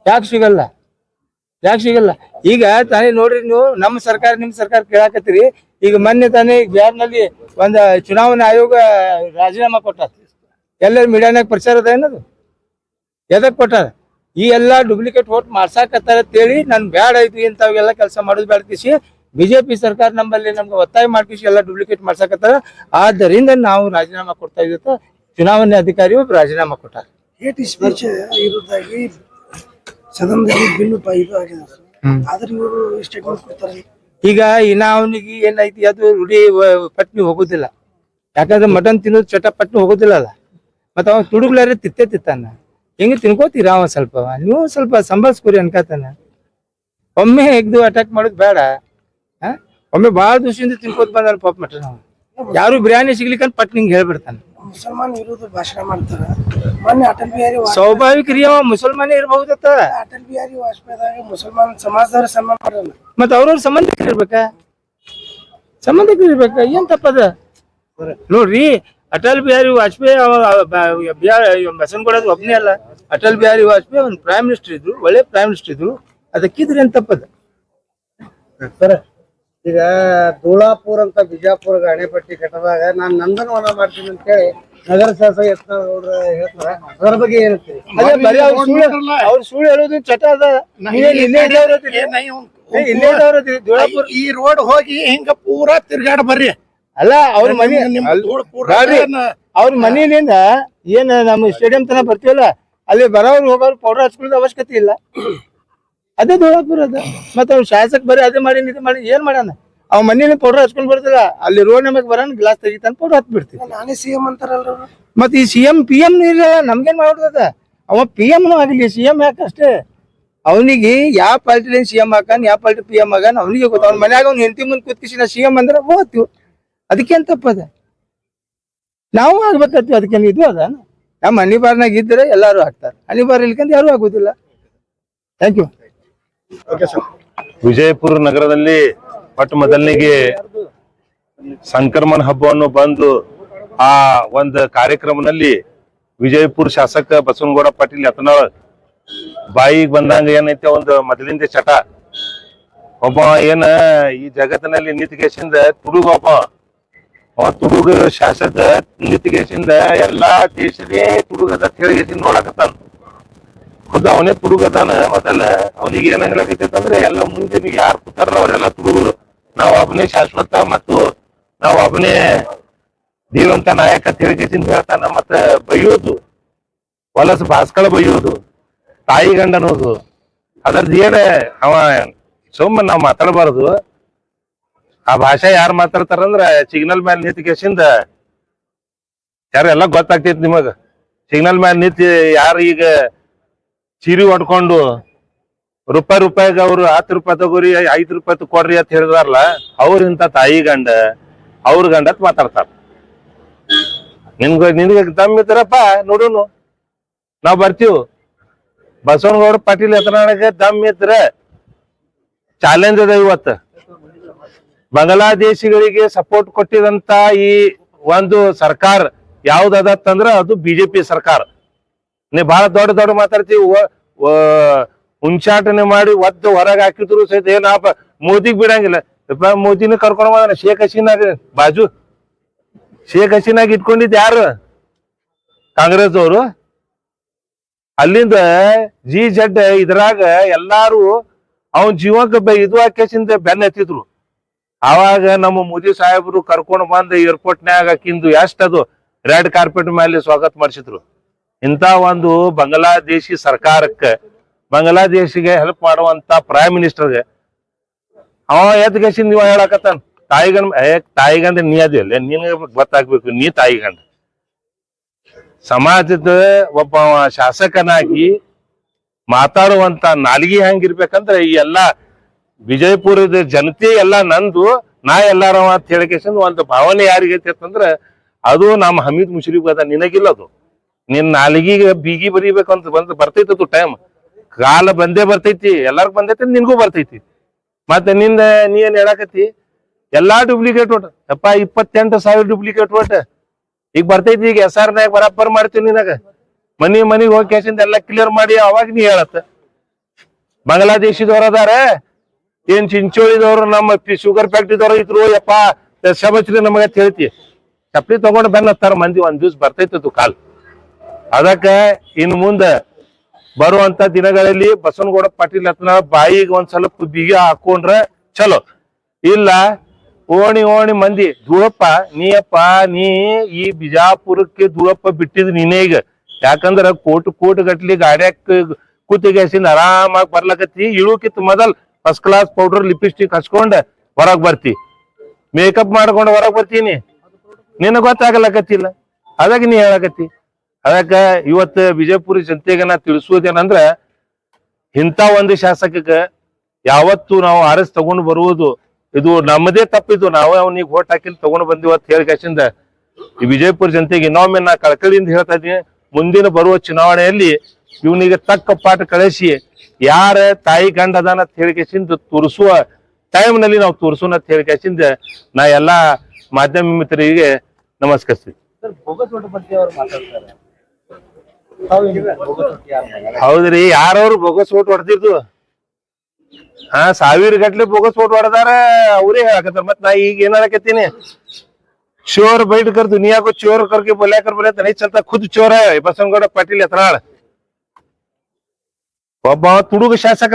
ಯಾಕೆ ಸಿಗಲ್ಲ, ಯಾಕೆ ಸಿಗಲ್ಲ? ಈಗ ತಾನೇ ನೋಡ್ರಿ, ನೀವು ನಮ್ಮ ಸರ್ಕಾರ ನಿಮ್ ಸರ್ಕಾರ ಕೇಳಾಕತ್ತೀರಿ. ಈಗ ಮೊನ್ನೆ ತಾನೇ ಬಿಹಾರ್ನಲ್ಲಿ ಒಂದ್ ಚುನಾವಣಾ ಆಯೋಗ ರಾಜೀನಾಮಾ ಕೊಟ್ಟಾರ. ಎಲ್ಲರ ಮೀಡಿಯಾನಾಗ ಪ್ರಚಾರ ಅದ ಏನದು, ಎದಕ್ ಕೊಟ್ಟಾರ? ಈ ಎಲ್ಲಾ ಡೂಪ್ಲಿಕೇಟ್ ವೋಟ್ ಮಾಡ್ಸಾಕತ್ತಾರ ಅಂತೇಳಿ ನನ್ ಬ್ಯಾಡ ಐತಿ ಇಂಥವೆಲ್ಲ ಕೆಲಸ ಮಾಡೋದು ಬ್ಯಾಡ್ಕಿಸಿ BJP ಸರ್ಕಾರ ನಮ್ಮಲ್ಲಿ ನಮ್ಗೆ ಒತ್ತಾಯ ಮಾಡ್ಕಿಸಿ ಎಲ್ಲ ಡೂಪ್ಲಿಕೇಟ್ ಮಾಡ್ಸಾಕತ್ತಾರ. ಆದ್ದರಿಂದ ನಾವು ರಾಜೀನಾಮಾ ಕೊಡ್ತಾ ಇದ್ದ ಚುನಾವಣೆ ಅಧಿಕಾರಿ ಒಬ್ಬ ರಾಜೀನಾಮಾ ಕೊಟ್ಟಾರ. ಹೇಟ್ ಸ್ಪೀಚ್ ಇರೋದಾಗಿ ಸದನದಲ್ಲಿ ಬಿಲ್ ಇದು ಆಗಿದೆ, ಆದ್ರೆ ಇವರು ಸ್ಟೇಟ್ಮೆಂಟ್ ಕೊಡ್ತಾರೆ. ಈಗ ಇನ್ನ ಅವನಿಗೆ ಏನೈತಿ, ಅದು ರೂಢಿ ಪಟ್ನಿ ಹೋಗುದಿಲ್ಲ. ಯಾಕಂದ್ರೆ ಮಟನ್ ತಿನ್ನೋದು ಚಟಪಟ್ನಿ ಹೋಗುದಿಲ್ಲ ಅಲ್ಲ. ಮತ್ತ ಅವ ತುಡುಗ್ಲಾರೆ ತಿತ್ತಾನ. ಹೆಂಗೆ ತಿನ್ಕೋತೀರ? ಅವ ಸ್ವಲ್ಪ ನೀವು ಸ್ವಲ್ಪ ಸಂಭಾಳಿಸ್ಕೊರಿ ಅನ್ಕಾತಾನ. ಒಮ್ಮೆ ಎಗ್ದು ಅಟ್ಯಾಕ್ ಮಾಡೋದು ಬೇಡ. ಒಮ್ಮೆ ಬಾಳ ದಿವಸದಿಂದ ತಿನ್ಕೋತ ಬಂದಾರ ಪಾಪ ಮಟನ್. ಯಾರು ಬಿರಿಯಾನಿ ಸಿಗ್ಲಿಕ್ಕಂತ ಪಟ್ನಿಂಗ್ ಹೇಳ್ಬಿಡ್ತಾನ. ಮುಸಲ್ಮಾನ್ ವಿರೋಧ ಭಾಷಣ ಮಾಡ್ತಾರ. ಮೊನ್ನೆ ಅಟಲ್ ಬಿಹಾರಿ ಸ್ವಾಭಾವಿಕ ರೀ, ಅವ ಮುಸಲ್ಮಾನೇ ಇರಬಹುದತ್ತ. ಅಟಲ್ ಬಿಹಾರಿ ವಾಜಪೇಯಿದಾಗ ಮುಸಲ್ಮಾನ್ ಸಮಾಜದವ್ರ ಸನ್ಮಾನ ಮಾಡಲ್ಲ. ಮತ್ತ ಅವ್ರವ್ರ ಸಂಬಂಧಿಕರು ಇರ್ಬೇಕಾ? ಸಂಬಂಧಿಕರು ಇರ್ಬೇಕಾ? ಏನ್ ತಪ್ಪದ ನೋಡ್ರಿ. ಅಟಲ್ ಬಿಹಾರಿ ವಾಜಪೇಯಿ ಬಸವನಗೌಡ ಒಬ್ಬನೇ ಅಲ್ಲ. ಅಟಲ್ ಬಿಹಾರಿ ವಾಜಪೇಯಿ ಒಂದು ಪ್ರೈಮ್ ಮಿನಿಸ್ಟರ್ ಇದ್ರು, ಒಳ್ಳೆ ಪ್ರೈಮ್ ಮಿನಿಸ್ಟರ್ ಇದ್ರು. ಅದಕ್ಕಿದ್ರೆ ಏನ್ ತಪ್ಪದ? ಸರ್ ಈಗ ಧೂಳಾಪುರ ಅಂತ ಬಿಜಾಪುರ ಅಣೆಪಟ್ಟಿ ಕಟ್ಟದಾಗ ನಾನು ನಂದನವನ ಮಾಡ್ತೀನಿ ಅಂತ ಹೇಳಿ ನಗರ ಶಾಸಕ ಯತ್ನಾಳ್ ಹೇಳ್ತಾರ, ಅದರ ಬಗ್ಗೆ ಏನಂತೀರಿ? ಅದೇ ಬರೀ ಅವ್ರು ಸುಳ್ಳು ಹೇಳೋದು ಚಟ ಅದ. ಇಲ್ಲೇ ಧೂಳಾಪುರ ಈ ರೋಡ್ ಹೋಗಿ ಹಿಂಗ ಪೂರಾ ತಿರ್ಗಾಡ ಬರ್ರಿ. ಅಲ್ಲ ಅವ್ರ ಮನಿ ಗಾಡಿ ಅವ್ರ ಮನಿಲಿಂದ ಏನ್ ನಮ್ಮ ಸ್ಟೇಡಿಯಂ ತನ ಬರ್ತೀವಲ್ಲ, ಅಲ್ಲಿ ಬರೋರು ಹೋಗೋರು ಪೌಡರ್ ಹಚ್ಕೊಳ್ಳೋದು ಅವಶ್ಯಕತೆ ಇಲ್ಲ. ಅದೇ ಧೂಳಾಪುರ ಅದ. ಮತ್ತೆ ಅವ್ರು ಶಾಸಕ ಬರೀ ಅದೇ ಮಾಡಿ ಇದು ಮಾಡಿ ಏನ್ ಮಾಡ್ಯಾನ? ಅವ್ ಮನೇಲಿ ಪೌಡರ್ ಹಚ್ಕೊಂಡ್ ಬರ್ತಿಲ್ಲ, ಅಲ್ಲಿ ರೋಡ್ ನಮಗ್ ಬರೋಣ ಗ್ಲಾಸ್ ತೆಗಿತಾನ ಪೌಡರ್ ಹತ್ ಬಿಡ್ತೀವಿ. ನಾನೇ ಸಿಎಂ ಅಂತಾರಲ್ರ. ಮತ್ತೆ ಈ ಸಿಎಂ PM ಇಲ್ಲ, ನಮ್ಗೇನ್ ಮಾಡ್ಬಿಡ್ತದ? ಅವ PM ಆಗಲಿ ಸಿಎಂ ಯಾಕೆ ಅಷ್ಟೇ? ಅವನಿಗೆ ಯಾವ ಪಾರ್ಟಿ ಸಿಎಂ ಹಾಕನ್, ಯಾವ ಪಾರ್ಟಿ PM ಆಗಾನ ಅವನಿಗೆ ಗೊತ್ತ. ಅವ್ನ ಮನ್ಯಾಗ ಅವ್ನ ಹೆಂಡತಿ ಮುಂದೆ ಕೂತ್ಕಿಸಿ ಸಿಎಂ ಅಂದ್ರೆ ಹೋಗ್ತೀವಿ. ಅದಕ್ಕೇನ್ ತಪ್ಪದ? ನಾವು ಆಗ್ಬೇಕಾಗ್ತೀವಿ. ಅದಕ್ಕೇನು ಇದು ಅದ? ನಮ್ಮ ಹನಿಬಾರ್ನಾಗ ಇದ್ರೆ ಎಲ್ಲಾರು ಆಗ್ತಾರೆ, ಹನಿಬಾರ್ ಇಲ್ಕಂದ್ರೆ ಯಾರು ಆಗುದಿಲ್ಲ. Thank you. ವಿಜಯಪುರ ನಗರದಲ್ಲಿ ಮೊಟ್ಟ ಮೊದಲನಿಗೆ ಸಂಕ್ರಮಣ ಹಬ್ಬವನ್ನು ಬಂದು ಆ ಒಂದು ಕಾರ್ಯಕ್ರಮದಲ್ಲಿ ವಿಜಯಪುರ ಶಾಸಕ ಬಸವನಗೌಡ ಪಾಟೀಲ್ ಯತ್ನಾಳ್ ಬಾಯಿಗೆ ಬಂದಂಗ ಏನೈತೆ ಒಂದು ಮೊದಲಿಂದ ಚಟ. ಒಬ್ಬ ಏನ ಈ ಜಗತ್ತಿನಲ್ಲಿ ನಿಂತಿಗೆಸಿಂದ ತುಡುಗೊಬ್ಬ ತುಡುಗ ಶಾಸಕ ನಿಂತಿಗೆಸಿಂದ ಎಲ್ಲಾ ದೇಶದೇ ತುಡುಗದ ಹೇಳಿ ನೋಡಕತ್ತಾನ. ಖುದ್ದ ಅವನೇ ತುಡುಗತಾನ. ಮೊದಲ ಅವನಿಗೆ ಏನ್ ಹೇಳಕೈತಂದ್ರೆ ಎಲ್ಲ ಮುಂದೆ ಯಾರು ಕೂತಾರ ಅವರೆಲ್ಲ ತುಡುಗರು, ನಾವು ಒಬ್ಬನೇ ಶಾಶ್ವತ ಮತ್ತು ನಾವು ಒಬ್ಬನೇ ಜೀವಂತ ನಾಯಕ ಅಂತ ಹೇಳಿಕೆಸಿಂದ ಹೇಳ್ತಾನ. ಮತ್ತ ಬೈಯೋದು, ಹೊಲಸು ಭಾಸ್ಕಳ ಬೈಯೋದು, ತಾಯಿ ಗಂಡ ಅನ್ನೋದು, ಅದ್ರದ್ದು ಏನ ಅವ ಸುಮ್ಮ ನಾವ್ ಮಾತಾಡಬಾರದು. ಆ ಭಾಷೆ ಯಾರು ಮಾತಾಡ್ತಾರಂದ್ರ ಸಿಗ್ನಲ್ ಮ್ಯಾಲ ನಿಂತಿಗೆಸಿಂದ ಯಾರೆಲ್ಲ ಗೊತ್ತಾಗ್ತೈತಿ ನಿಮಗ. ಸಿಗ್ನಲ್ ಮ್ಯಾಲ ನಿಂತಿ ಯಾರು ಈಗ ಚೀರಿ ಹೊಡ್ಕೊಂಡು ರೂಪಾಯಿಗೆ ಅವ್ರು 10 ರೂಪಾಯಿ ತಗೋರಿ 5 ರೂಪಾಯಿ ಕೊಡ್ರಿ ಅಂತ ಹೇಳಿದಾರಲ್ಲ, ಅವ್ರಿಂತ ತಾಯಿ ಗಂಡ ಅವ್ರ ಗಂಡ ಅಂತ ಮಾತಾಡ್ತಾರ. ನಿನ್ಗೆ ದಮ್ ಇದ್ರಪ್ಪ ನೋಡುನು, ನಾವ್ ಬರ್ತೀವ್. ಬಸವನಗೌಡ ಪಾಟೀಲ್ ಯತ್ನಾಳಗೆ ದಮ್ ಇದ್ರ ಚಾಲೆಂಜ್ ಅದ. ಇವತ್ತು ಬಾಂಗ್ಲಾದೇಶಿಗಳಿಗೆ ಸಪೋರ್ಟ್ ಕೊಟ್ಟಿದಂತ ಈ ಒಂದು ಸರ್ಕಾರ ಯಾವ್ದದಂದ್ರ ಅದು ಬಿಜೆಪಿ ಸರ್ಕಾರ. ನೀ ಬಹಳ ದೊಡ್ಡ ಮಾತಾಡ್ತೀವಿ, ಉಂಚಾಟನೆ ಮಾಡಿ ಒದ್ದು ಹೊರಗೆ ಹಾಕಿದ್ರು ಸಹಿತ ಏನಪ್ಪ ಮೋದಿಗ್ ಬಿಡಂಗಿಲ್ಲ. ಮೋದಿನ ಕರ್ಕೊಂಡ್ ಬಂದ ಶೇಖ್ ಹಸೀನಾಗ ಬಾಜು. ಶೇಖ್ ಹಸೀನಾಗ ಇಟ್ಕೊಂಡಿದ್ ಯಾರು? ಕಾಂಗ್ರೆಸ್ ಅವರು. ಅಲ್ಲಿಂದ G-Z ಇದ್ರಾಗ ಎಲ್ಲಾರು ಅವನ್ ಜೀವಕ್ಕೆ ಇದು ಹಾಕಿಸಿಂದ ಬೆನ್ನ ಎತ್ತಿದ್ರು. ಆವಾಗ ನಮ್ಮ ಮೋದಿ ಸಾಹೇಬರು ಕರ್ಕೊಂಡ್ ಬಂದ ಏರ್ಪೋರ್ಟ್ನ್ಯಾಗ ಹಾಕಿಂದು ಎಷ್ಟದು ರೆಡ್ ಕಾರ್ಪೆಟ್ ಮೇಲೆ ಸ್ವಾಗತ ಮಾಡಿಸಿದ್ರು. ಇಂತ ಒಂದು ಬಾಂಗ್ಲಾದೇಶಿ ಸರ್ಕಾರಕ್ಕೆ, ಬಾಂಗ್ಲಾದೇಶಿಗೆ ಹೆಲ್ಪ್ ಮಾಡುವಂತ ಪ್ರೈಮ್ ಮಿನಿಸ್ಟರ್ಗೆ ಅವ ಎದ್ಗೇಸಿಂದ ಇವ ಹೇಳಕತ್ತಾನ ತಾಯಿಗಂಡ ನೀ ಅದಿಲ್ಲ, ನಿನಗೆ ಗೊತ್ತಾಗ್ಬೇಕು, ನೀ ತಾಯಿಗಂಡ. ಸಮಾಜದ ಒಬ್ಬ ಶಾಸಕನಾಗಿ ಮಾತಾಡುವಂತ ನಾಲ್ಗಿ ಹೆಂಗಿರ್ಬೇಕಂದ್ರೆ ಈ ಎಲ್ಲಾ ವಿಜಯಪುರದ ಜನತೆ ಎಲ್ಲ ನಂದು, ನಾ ಎಲ್ಲಾರವ ಅಂತ ಹೇಳಿಕೆಸಿಂದ ಒಂದು ಭಾವನೆ ಯಾರಿಗೈತಿ ಅಂತಂದ್ರ ಅದು ನಮ್ಮ ಹಮೀದ್ ಮುಷರೀಫ್ ಅದ. ನಿನಗಿಲ್ಲದು. ನಿನ್ ನಾಲಿಗೆಗೆ ಬೀಗಿ ಬರೀಬೇಕಂತ ಬರ್ತೈತದು ಟೈಮ್. ಕಾಲ ಬಂದೇ ಬರ್ತೈತಿ, ಎಲ್ಲಾರ್ಗು ಬಂದೈತಿ, ನಿನ್ಗೂ ಬರ್ತೈತಿ. ಮತ್ತೆ ನಿಂದ ನೀ ಏನ್ ಹೇಳಕತ್ತಿ? ಎಲ್ಲಾ ಡೂಪ್ಲಿಕೇಟ್ ಓಟ್ ಯಪ್ಪ, 28,000 ಡೂಪ್ಲಿಕೇಟ್ ಓಟ್ ಈಗ ಬರ್ತೈತಿ. ಈಗ SR ನಾಗ ಬರಾಬರ್ ಮಾಡ್ತೀವಿ. ನಿನಗ ಮನಿಗ್ ಹೋಗಿ ಕೇಸಿಂದ ಎಲ್ಲಾ ಕ್ಲಿಯರ್ ಮಾಡಿ ಅವಾಗ ನೀ ಹೇಳತ್ತ. ಬಾಂಗ್ಲಾದೇಶದವ್ರ ಅದಾರ, ಏನ್ ಚಿಂಚೋಳಿದವ್ರು ನಮ್ಮ ಶುಗರ್ ಫ್ಯಾಕ್ಟ್ರಿದವ್ರು ಇದ್ರು, ಯಪ್ಪ ಶಬಚ್ರಿ ನಮಗ ಹೇಳ್ತಿ. ಚಪ್ಪಲಿ ತಗೊಂಡ್ ಬೆನ್ನತ್ತಾರ ಮಂದಿ. ಒಂದ್ ದಿವ್ಸ ಬರ್ತೈತದು ಕಾಲ್. ಅದಕ್ಕ ಇನ್ ಮುಂದ ಬರುವಂತ ದಿನಗಳಲ್ಲಿ ಬಸವನಗೌಡ ಪಾಟೀಲ್ ಯತ್ನಾಳ್ ಬಾಯಿಗೆ ಒಂದ್ ಸ್ವಲ್ಪ ಬಿಗಿ ಹಾಕೊಂಡ್ರ ಚಲೋ. ಇಲ್ಲ ಓಣಿ ಮಂದಿ ಧೂಳಪ್ಪ ನೀ ಈ ಬಿಜಾಪುರಕ್ಕೆ ಧೂಳಪ್ಪ ಬಿಟ್ಟಿದ್ ನೀನೇ ಈಗ. ಯಾಕಂದ್ರ ಕೋಟಿ ಗಟ್ಲಿ ಗಾಡ್ಯಾಕ ಕೂತಿಗೆಸಿಂದ ಆರಾಮಾಗಿ ಬರ್ಲಕತ್ತಿ. ಇಳುಕಿತ್ ಮೊದಲ್ ಫಸ್ಟ್ ಕ್ಲಾಸ್ ಪೌಡರ್ ಲಿಪ್ಸ್ಟಿಕ್ ಹಚ್ಕೊಂಡ್ ಹೊರಗ್ ಬರ್ತಿ, ಮೇಕಪ್ ಮಾಡ್ಕೊಂಡ್ ಹೊರಗ್ ಬರ್ತೀನಿ. ನಿನಗ್ ಗೊತ್ತಾಗಲಕತ್ತಿಲ್ಲ, ಅದಾಗ ನೀ ಹೇಳಕತ್ತಿ. ಅದಕ್ಕ ಇವತ್ತು ವಿಜಯಪುರ ಜನತೆಗೆ ನಾ ತಿಳಿಸುವುದೇನಂದ್ರ, ಇಂಥ ಒಂದು ಶಾಸಕಕ್ಕೆ ಯಾವತ್ತು ನಾವು ಆರಿಸ್ ತಗೊಂಡು ಬರುವುದು ಇದು ನಮ್ಮದೇ ತಪ್ಪಿದ್ದು. ನಾವೇ ಅವನಿಗೆ ಓಟ್ ಹಾಕಿ ತಗೊಂಡು ಬಂದಿವ ಅಂತ ಹೇಳಿಕೆಸಿಂದ ಈ ವಿಜಯಪುರ ಜನತೆಗೆ ಇನ್ನೊಮ್ಮೆ ನಾ ಕಳಕಳಿಯಿಂದ ಹೇಳ್ತಾ ಇದ್ದೀನಿ, ಮುಂದಿನ ಬರುವ ಚುನಾವಣೆಯಲ್ಲಿ ಇವನಿಗೆ ತಕ್ಕ ಪಾಠ ಕಳಿಸಿ ಯಾರ ತಾಯಿ ಗಂಡ ಅದಾನ ಅಂತ ಹೇಳಿಕೆಸಿಂದ ತೋರಿಸುವ ಟೈಮ್ ನಲ್ಲಿ ನಾವು ತೋರಿಸೋಣ ಅಂತ ಹೇಳಿಕೆಸಿಂದ ನಾ ಎಲ್ಲಾ ಮಾಧ್ಯಮ ಮಿತ್ರರಿಗೆ ನಮಸ್ಕರಿಸ್ತೀನಿ. ಸರ್, ಬೋಗಸ್ ಓಟ್ ಬಗ್ಗೆ ಅವ್ರು ಮಾತಾಡ್ತಾರೆ. ತಾವು ಹಿಂಗೆ bogus vote ಯಾರು ಹೌದ್ರಿ ಯಾರವ್ರು ಬೋಗಸ್ ಓಟ್ ಹೊಡೆದಿದ್ದು ಹಾ 1000 ಗಟ್ಲೆ ಬೋಗಸ್ ಓಟ್ ಹೊಡೆದಾರ ಅವ್ರೇ ಹೇಳಕತ್ತಾರ ಮತ್ ನಾ ಈಗ ಏನ್ ಹೇಳಕತ್ತೀನಿ चोर बैठ कर दुनिया को चोर करके बोला कर बोले तो नहीं चलता खुद चोर है बसवनगौಡ पाटिल यತ್ನಾಳ್ ಒಬ್ಬ ತುಡುಗ ಶಾಸಕ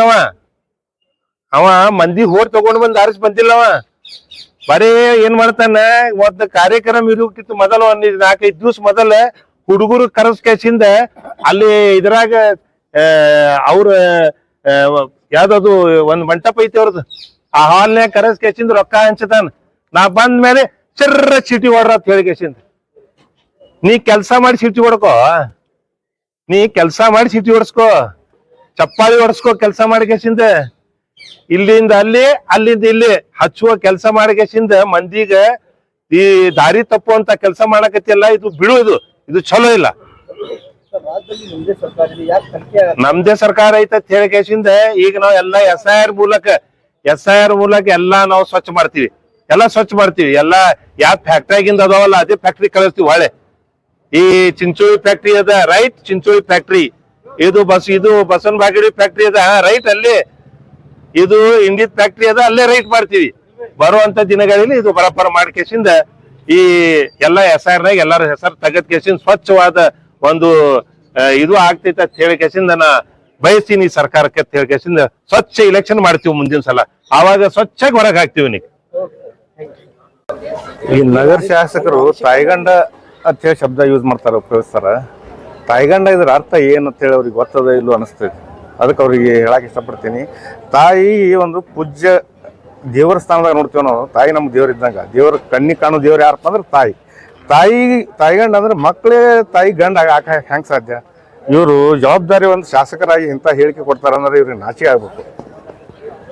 ಅವ ಮಂದಿ ಹೋರ್ ತಗೊಂಡ್ ಬಂದ್ ಆರಿಸ್ ಬಂದಿಲ್ಲವ ಬರೇ ಏನ್ ಮಾಡ್ತಾನ ಒಂದ್ ಕಾರ್ಯಕ್ರಮ ಇರೋಕ್ಕಿಂತ ಮೊದಲ ಒಂದ್ 4-5 ದಿವಸ ಮೊದಲ ಹುಡುಗರು ಕರೆಸ್ಕೇಸಿಂದ ಅಲ್ಲಿ ಇದ್ರಾಗ ಅವ್ರ ಯಾವ್ದದು ಒಂದ್ ಮಂಟಪ ಐತಿ ಅವ್ರದ್ದು ಆ ಹಾಲ್ನ್ಯಾಗ ಕರೆಸ್ಕೇಸಿಂದ ರೊಕ್ಕ ಹಂಚತಾನ ನಾ ಬಂದ ಮೇಲೆ ಚರ್ರ ಚೀಟಿ ಹೊಡ್ರ ಅಂತ ಹೇಳಿಕೇಸಿಂದ ನೀ ಕೆಲ್ಸ ಮಾಡಿ ಚೀಟಿ ಹೊಡ್ಕೋ ನೀ ಕೆಲ್ಸ ಮಾಡಿ ಚೀಟಿ ಹೊಡ್ಸ್ಕೋ ಚಪ್ಪಾಳಿ ಹೊಡ್ಸ್ಕೋ ಕೆಲ್ಸ ಮಾಡಿಕೇಸಿಂದ ಇಲ್ಲಿಂದ ಅಲ್ಲಿ ಅಲ್ಲಿಂದ ಇಲ್ಲಿ ಹಚ್ಚುವ ಕೆಲಸ ಮಾಡಿಕೇಸಿಂದ ಮಂದಿಗ ಈ ದಾರಿ ತಪ್ಪುವಂತ ಕೆಲಸ ಮಾಡಕತ್ತಿಲ್ಲ ಇದು ಬಿಡು ಇದು ಚಲೋ ಇಲ್ಲ ಸರ್ ರಾಜ್ಯದಲ್ಲಿ ನಿಮ್ದೇ ಸರ್ಕಾರ ಇದೆ ಯಾಕೆ ತನಿಖೆ ನಮ್ದೇ ಸರ್ಕಾರ ಐತ ಹೇಳಿಕೇಸಿಂದ ಈಗ ನಾವ್ ಎಲ್ಲಾ SIR ಮೂಲಕ ಎಲ್ಲಾ ನಾವು ಸ್ವಚ್ಛ ಮಾಡ್ತೀವಿ ಎಲ್ಲಾ ಯಾವ ಫ್ಯಾಕ್ಟ್ರಿಯಾಗಿಂದ ಅದಾವಲ್ಲ ಅದೇ ಫ್ಯಾಕ್ಟ್ರಿ ಕಳಿಸ್ತೀವಿ ಹೊಳೆ ಈ ಚಿಂಚೋಳಿ ಫ್ಯಾಕ್ಟ್ರಿ ಅದ ರೈಟ್ ಚಿಂಚೋಳಿ ಫ್ಯಾಕ್ಟ್ರಿ ಇದು ಬಸವನ ಬಾಗೇಡಿ ಫ್ಯಾಕ್ಟ್ರಿ ಅದ ರೈಟ್ ಅಲ್ಲಿ ಇದು ಇಂಡಿಯನ್ ಫ್ಯಾಕ್ಟ್ರಿ ಅದ ಅಲ್ಲೇ ರೈಟ್ ಮಾಡ್ತೀವಿ ಬರುವಂತ ದಿನಗಳಲ್ಲಿ ಇದು ಬರಬ್ಬರ ಮಾಡ್ಕೇಸಿಂದ ಈ ಎಲ್ಲಾ SIR ನಾಗ ಎಲ್ಲಾರ ಹೆಸರು ತೆಗೆದ್ ಕೇಸಿಂದ ಸ್ವಚ್ಛವಾದ ಒಂದು ಇದು ಆಗ್ತೈತೆ ಅಂತ ಹೇಳಿಕೇಸಿಂದ ನಾ ಬಯಸ್ತೀನಿ ಸರ್ಕಾರಕ್ಕೆ ಅಂತ ಹೇಳಿಕೇಸಿಂದ ಸ್ವಚ್ಛ ಇಲೆಕ್ಷನ್ ಮಾಡ್ತೀವಿ ಮುಂದಿನ ಸಲ ಆವಾಗ ಸ್ವಚ್ಛಾಗಿ ಹೊರಗೆ ಹಾಕ್ತಿವಿ ನೀವು ಈ ನಗರ ಶಾಸಕರು ತಾಯ್ಗಂಡ ಅಂತ ಹೇಳಿ ಶಬ್ದ ಯೂಸ್ ಮಾಡ್ತಾರ ಉಪಯೋಗಿಸ್ತಾರ ತಾಯ್ಗಂಡ ಇದ್ರ ಅರ್ಥ ಏನು ಅಂತ ಹೇಳಿ ಅವ್ರಿಗೆ ಗೊತ್ತದ ಇಲ್ಲೋ ಅನಿಸ್ತೈತಿ ಅದಕ್ಕೆ ಅವ್ರಿಗೆ ಹೇಳಕ್ ಇಷ್ಟಪಡ್ತೀನಿ ತಾಯಿ ಒಂದು ಪೂಜ್ಯ ದೇವರ ಸ್ಥಾನದಾಗ ನೋಡ್ತೀವಿ ನಾವು ತಾಯಿ ನಮ್ಮ ದೇವ್ರ ಇದ್ದಂಗ ದೇವ್ರ ಕಣ್ಣಿಗೆ ಕಾಣೋ ದೇವ್ರ ಯಾರಪ್ಪ ಅಂದ್ರೆ ತಾಯಿಗಂಡ ಅಂದ್ರೆ ಮಕ್ಕಳೇ ತಾಯಿ ಗಂಡ ಹೆಂಗ್ ಸಾಧ್ಯ ಇವರು ಜವಾಬ್ದಾರಿ ಒಂದು ಶಾಸಕರಾಗಿ ಇಂಥ ಹೇಳಿಕೆ ಕೊಡ್ತಾರಂದ್ರೆ ಇವ್ರಿಗೆ ನಾಚಿಕೆ ಆಗ್ಬೇಕು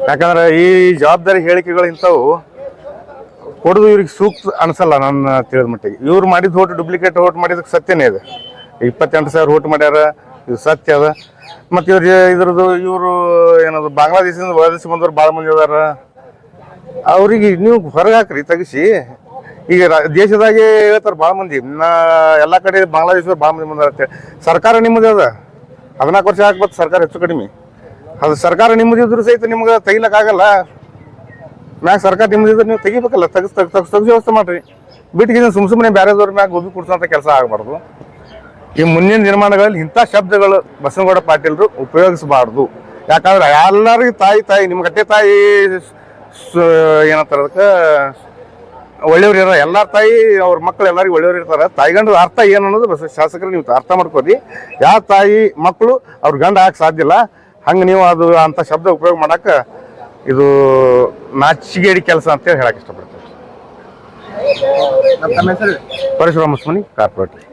ಯಾಕಂದ್ರೆ ಈ ಜವಾಬ್ದಾರಿ ಹೇಳಿಕೆಗಳು ಇಂಥವು ಕೊಡೋದು ಇವ್ರಿಗೆ ಸೂಕ್ತ ಅನ್ಸಲ್ಲ ನನ್ನ ತಿಳಿದ ಮಟ್ಟಿಗೆ ಇವ್ರು ಮಾಡಿದ ಓಟ್ ಡೂಪ್ಲಿಕೇಟ್ ಓಟ್ ಮಾಡಿದಕ್ಕೆ ಸತ್ಯನೇ ಇದೆ 28,000 ಓಟ್ ಮಾಡ್ಯಾರ ಇದು ಸತ್ಯ ಅದ ಮತ್ತು ಇವರು ಏನದು ಬಾಂಗ್ಲಾದೇಶದಿಂದ ಹೊರದೇಶ ಬಂದವ್ರು ಭಾಳ ಮಂದಿ ಅದಾರ ಅವ್ರಿಗೆ ನೀವು ಹೊರಗೆ ಹಾಕ್ರಿ ತೆಗಿಸಿ ಈಗ ದೇಶದಾಗೆ ಹೇಳ್ತಾರೆ ಭಾಳ ಮಂದಿ ಎಲ್ಲ ಕಡೆ ಬಾಂಗ್ಲಾದೇಶದವ್ರು ಭಾಳ ಮಂದಿ ಬಂದಾರ ಅಂತೇಳಿ ಸರ್ಕಾರ ನಿಮ್ಮದೇ ಅದ 14 ವರ್ಷ ಹಾಕ್ಬೇಕು ಸರ್ಕಾರ ಹೆಚ್ಚು ಕಡಿಮೆ ಅದು ಸರ್ಕಾರ ನಿಮ್ಮದಿದ್ರು ಸಹಿತ ನಿಮ್ಗೆ ತೆಗಿಲಕ್ಕಾಗಲ್ಲ ಮ್ಯಾಗ ಸರ್ಕಾರ ನಿಮ್ಮದಿದ್ರೆ ನೀವು ತೆಗಿಬೇಕಲ್ಲ ತೆಗ್ಸಿ ವ್ಯವಸ್ಥೆ ಮಾಡ್ರಿ ಬಿಟ್ಟಿಗೆ ಸುಮ್ಮನೆ ಬೇರೆದವ್ರ ಮ್ಯಾಗ ಗೋಬಿ ಕುಡ್ಸೋಂಥ ಕೆಲಸ ಆಗಬಾರ್ದು ಈ ಮುಂದಿನ ನಿರ್ಮಾಣಗಳಲ್ಲಿ ಇಂಥ ಶಬ್ದಗಳು ಬಸವನಗೌಡ ಪಾಟೀಲ್ರು ಉಪಯೋಗಿಸಬಾರ್ದು ಯಾಕಂದ್ರೆ ಎಲ್ಲರಿಗೂ ತಾಯಿ ನಿಮ್ಮ ಗಟ್ಟೆ ತಾಯಿ ಏನಂತಾರ ಅದಕ್ಕೆ ಒಳ್ಳೆಯವ್ರು ಇರೋ ಎಲ್ಲಾರ ತಾಯಿ ಅವ್ರ ಮಕ್ಕಳು ಎಲ್ಲರಿಗೂ ಒಳ್ಳೆಯವ್ರು ಇರ್ತಾರೆ ತಾಯಿಗಂಡ ಅರ್ಥ ಏನು ಅನ್ನೋದು ಶಾಸಕರು ನೀವು ಅರ್ಥ ಮಾಡ್ಕೋರಿ ಯಾವ ತಾಯಿ ಮಕ್ಕಳು ಅವ್ರ ಗಂಡ ಆಗಕ್ಕೆ ಸಾಧ್ಯ ಇಲ್ಲ ಹಂಗೆ ನೀವು ಅದು ಅಂಥ ಶಬ್ದ ಉಪಯೋಗ ಮಾಡಕ್ಕೆ ಇದು ನಾಚಿಗೇಡಿ ಕೆಲಸ ಅಂತೇಳಿ ಹೇಳಕ್ಕೆ ಇಷ್ಟಪಡ್ತೀನಿ. ಪರಶುರಾಮ ಮುಸ್ಮನಿ ಕಾರ್ಪೊರೇಟರ್.